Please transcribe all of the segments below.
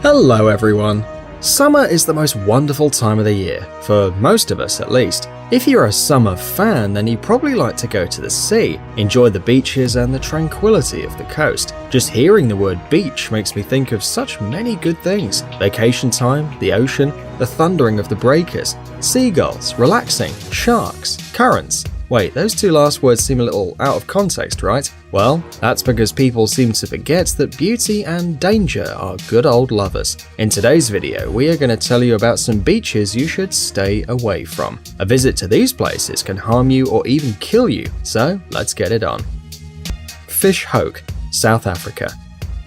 Hello everyone! Summer is the most wonderful time of the year, for most of us at least. If you're a summer fan, then you probably like to go to the sea, enjoy the beaches and the tranquility of the coast. Just hearing the word beach makes me think of such many good things. Vacation time, the ocean, the thundering of the breakers, seagulls, relaxing, sharks, currents. Wait, those two last words seem a little out of context, right? Well, that's because people seem to forget that beauty and danger are good old lovers. In today's video, we are going to tell you about some beaches you should stay away from. A visit to these places can harm you or even kill you, so let's get it on. Fish Hoek, South Africa.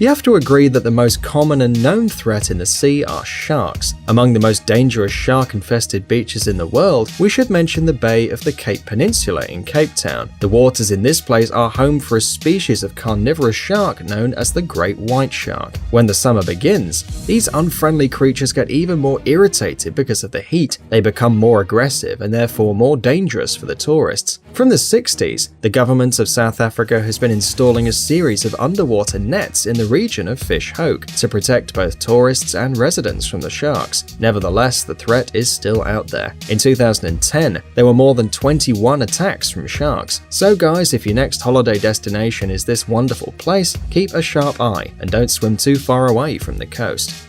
You have to agree that the most common and known threat in the sea are sharks. Among the most dangerous shark-infested beaches in the world, we should mention the Bay of the Cape Peninsula in Cape Town. The waters in this place are home for a species of carnivorous shark known as the great white shark. When the summer begins, these unfriendly creatures get even more irritated because of the heat. They become more aggressive and therefore more dangerous for the tourists. From the 60s, the government of South Africa has been installing a series of underwater nets in the region of Fish Hoek to protect both tourists and residents from the sharks. Nevertheless, the threat is still out there. In 2010, there were more than 21 attacks from sharks. So guys, if your next holiday destination is this wonderful place, keep a sharp eye and don't swim too far away from the coast.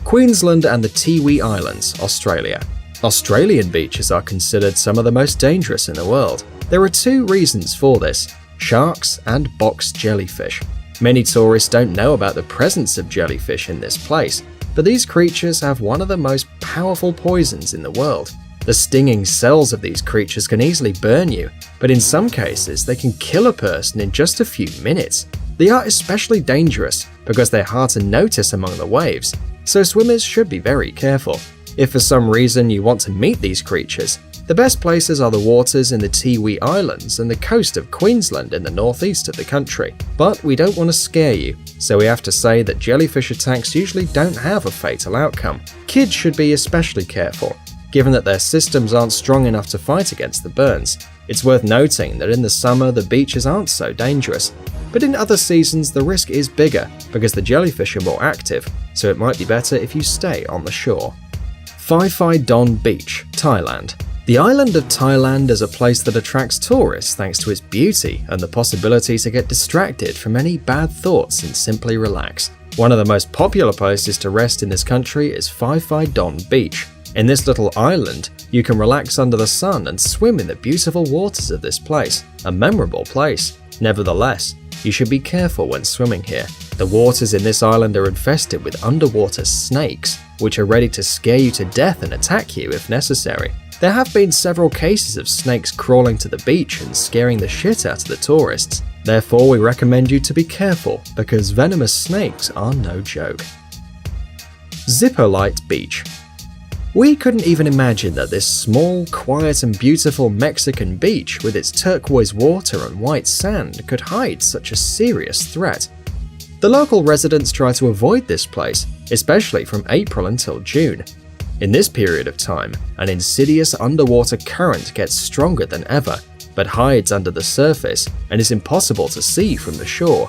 Queensland and the Tiwi Islands, Australia. Australian beaches are considered some of the most dangerous in the world. There are two reasons for this: sharks and box jellyfish. Many tourists don't know about the presence of jellyfish in this place, but these creatures have one of the most powerful poisons in the world. The stinging cells of these creatures can easily burn you, but in some cases they can kill a person in just a few minutes. They are especially dangerous because they're hard to notice among the waves, so swimmers should be very careful. If for some reason you want to meet these creatures, the best places are the waters in the Tiwi Islands and the coast of Queensland in the northeast of the country. But we don't want to scare you, so we have to say that jellyfish attacks usually don't have a fatal outcome. Kids should be especially careful, given that their systems aren't strong enough to fight against the burns. It's worth noting that in the summer the beaches aren't so dangerous, but in other seasons the risk is bigger because the jellyfish are more active, so it might be better if you stay on the shore. Phi Phi Don Beach, Thailand. The island of Thailand is a place that attracts tourists thanks to its beauty and the possibility to get distracted from any bad thoughts and simply relax. One of the most popular places to rest in this country is Phi Phi Don Beach. In this little island, you can relax under the sun and swim in the beautiful waters of this place, a memorable place. Nevertheless, you should be careful when swimming here. The waters in this island are infested with underwater snakes, which are ready to scare you to death and attack you if necessary. There have been several cases of snakes crawling to the beach and scaring the shit out of the tourists. Therefore, we recommend you to be careful because venomous snakes are no joke. Zipolite Beach. We couldn't even imagine that this small, quiet and beautiful Mexican beach with its turquoise water and white sand could hide such a serious threat. The local residents try to avoid this place, especially from April until June. In this period of time, an insidious underwater current gets stronger than ever, but hides under the surface and is impossible to see from the shore.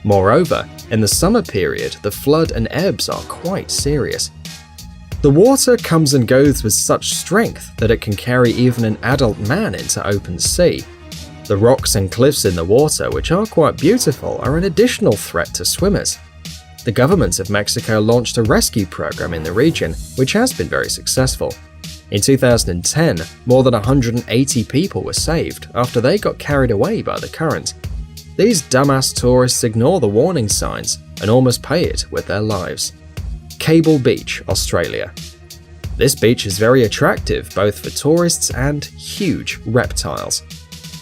Moreover, in the summer period, the flood and ebbs are quite serious. The water comes and goes with such strength that it can carry even an adult man into open sea. The rocks and cliffs in the water, which are quite beautiful, are an additional threat to swimmers. The government of Mexico launched a rescue program in the region, which has been very successful. In 2010, more than 180 people were saved after they got carried away by the current. These dumbass tourists ignore the warning signs and almost pay it with their lives. Cable Beach, Australia. This beach is very attractive both for tourists and huge reptiles.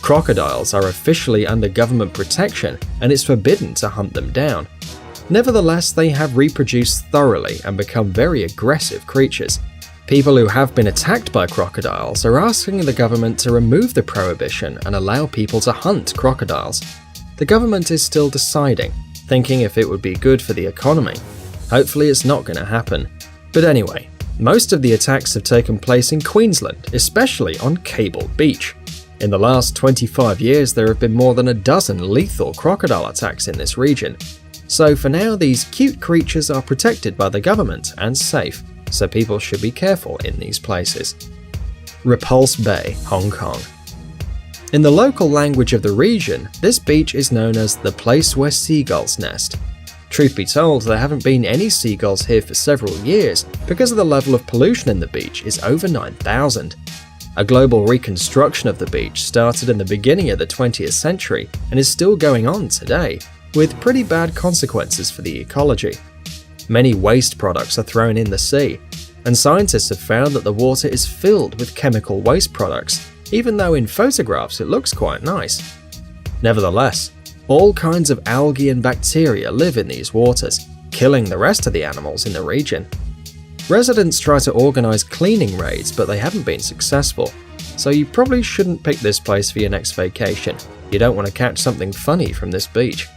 Crocodiles are officially under government protection and it's forbidden to hunt them down. Nevertheless, they have reproduced thoroughly and become very aggressive creatures. People who have been attacked by crocodiles are asking the government to remove the prohibition and allow people to hunt crocodiles. The government is still deciding, thinking if it would be good for the economy. Hopefully it's not going to happen. But anyway, most of the attacks have taken place in Queensland, especially on Cable Beach. In the last 25 years, there have been more than a dozen lethal crocodile attacks in this region. So for now, these cute creatures are protected by the government and safe, so people should be careful in these places. Repulse Bay, Hong Kong. In the local language of the region, this beach is known as the place where seagulls nest. Truth be told, there haven't been any seagulls here for several years because of the level of pollution in the beach is over 9,000. A global reconstruction of the beach started in the beginning of the 20th century and is still going on today, with pretty bad consequences for the ecology. Many waste products are thrown in the sea, and scientists have found that the water is filled with chemical waste products, even though in photographs it looks quite nice. Nevertheless, all kinds of algae and bacteria live in these waters, killing the rest of the animals in the region. Residents try to organize cleaning raids, but they haven't been successful, so you probably shouldn't pick this place for your next vacation. You don't want to catch something funny from this beach.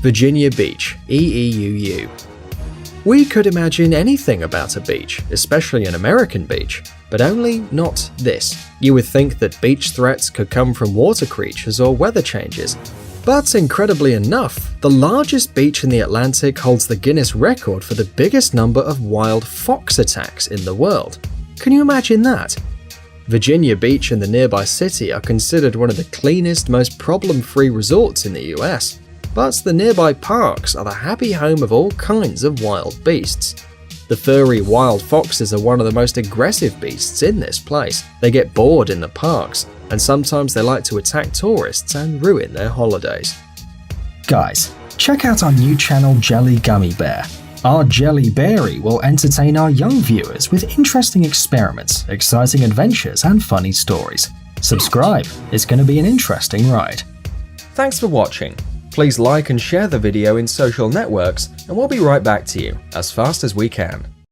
Virginia Beach, EEUU. We could imagine anything about a beach, especially an American beach, but only not this. You would think that beach threats could come from water creatures or weather changes. But incredibly enough, the largest beach in the Atlantic holds the Guinness record for the biggest number of wild fox attacks in the world. Can you imagine that? Virginia Beach and the nearby city are considered one of the cleanest, most problem-free resorts in the US. But the nearby parks are the happy home of all kinds of wild beasts. The furry wild foxes are one of the most aggressive beasts in this place. They get bored in the parks, and sometimes they like to attack tourists and ruin their holidays. Guys, check out our new channel Jelly Gummy Bear. Our Jelly Berry will entertain our young viewers with interesting experiments, exciting adventures, and funny stories. Subscribe, it's going to be an interesting ride. Thanks for watching. Please like and share the video in social networks, and we'll be right back to you as fast as we can.